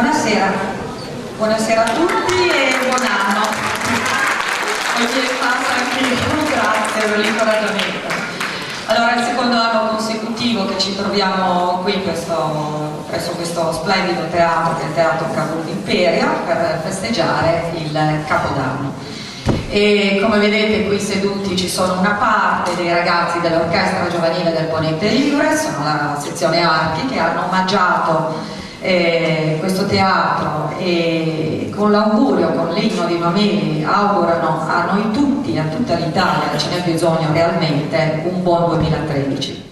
Buonasera, buonasera a tutti e buon anno. Oggi passa anche io, grazie per l'incoraggiamento. Allora, è il secondo anno consecutivo che ci troviamo qui presso questo splendido teatro, che è il Teatro Cavour d'Imperia, per festeggiare il Capodanno. E come vedete qui seduti ci sono una parte dei ragazzi dell'orchestra giovanile del Ponente Ligure, sono la sezione archi, che hanno omaggiato questo teatro e con l'augurio, con l'inno di Mameli, augurano a noi tutti, a tutta l'Italia, ce n'è bisogno realmente, un buon 2013.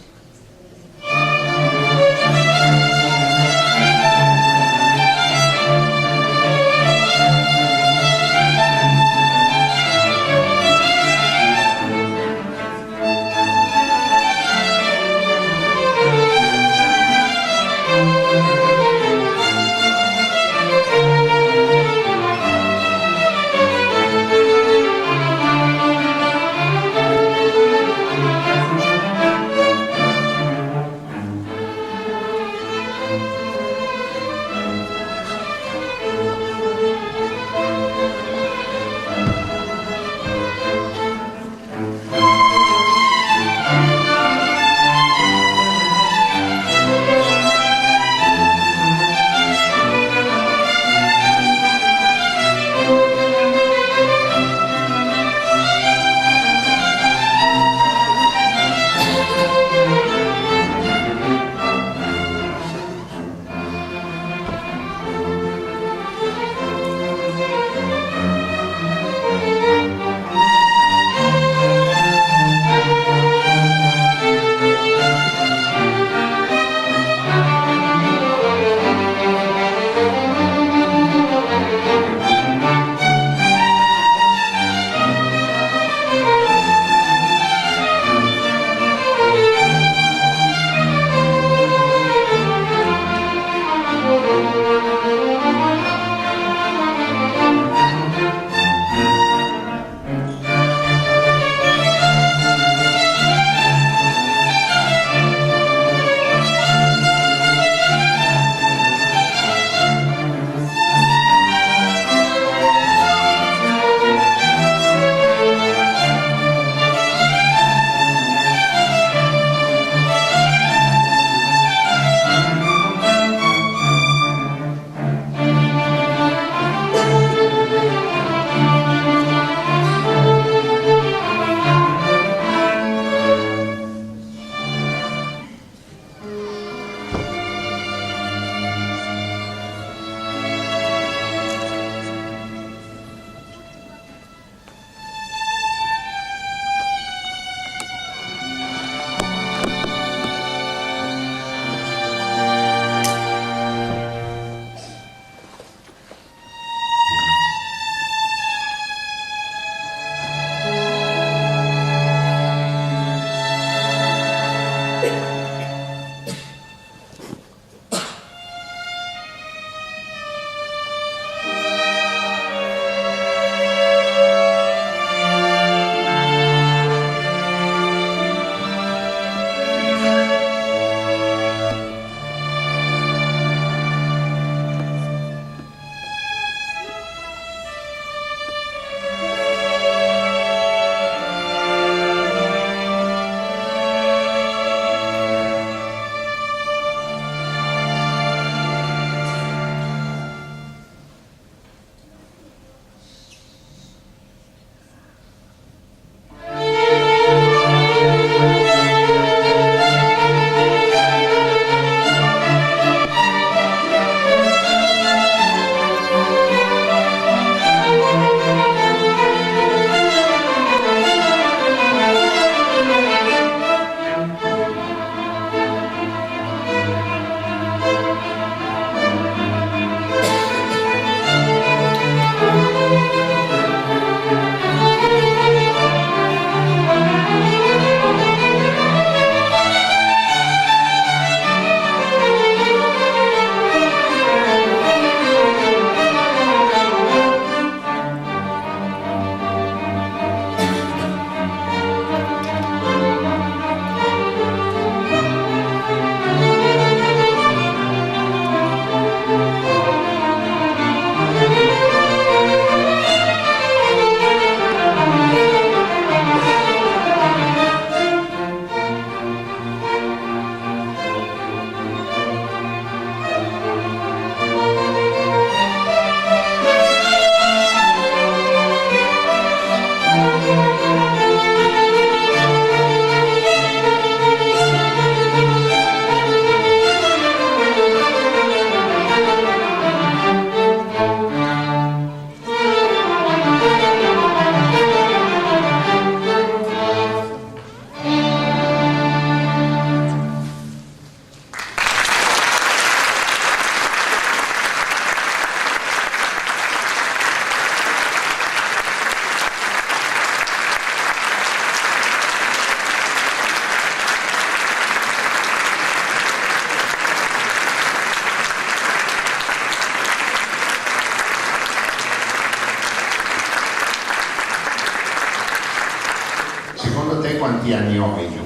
quanti anni ho io?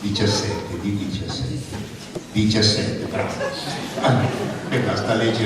17, di 17, bravo. E basta leggere